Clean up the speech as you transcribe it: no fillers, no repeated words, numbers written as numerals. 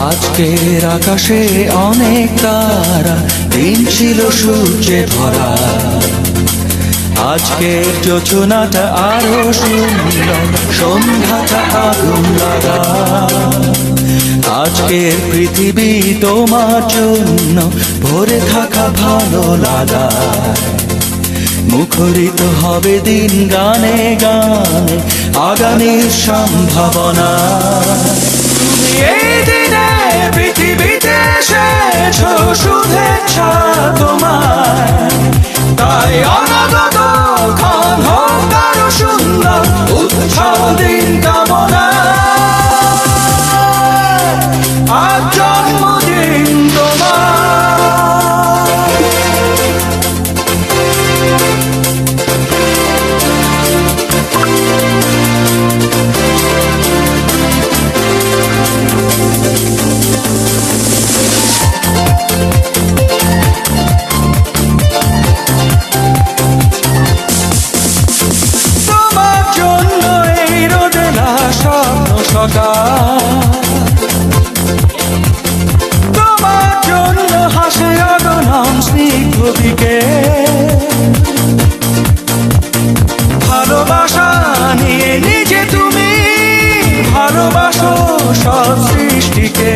আজকের আকাশে অনেক তারা, দিন ছিল সূর্যে ভরা। আজকের যোজনাটা আরো সুন্দর, সন্ধ্যাটা আগুন লাগা। আজকের পৃথিবী তোমার জন্য ভরে থাকা ভালো লাগা। মুখরিত হবে দিন গানে গানে, আগামীর সম্ভাবনা। তুমি এই দিনে পৃথিবীতে এসেছো, শুভেচ্ছা তোমার। তাই অনাগত ক্ষণ হোক আরো সুন্দর, উৎসব দিন কামনা। আজ জন্মদিন তোমার। তোমার জন্য এই রোদেলা স্বপ্ন সকাল, তোমার জন্য হাসে অগণন স্নিগ্ধ বিকেল। ভালোবাসা নিয়ে নিজে তুমি ভালোবাসো সব সৃষ্টিকে।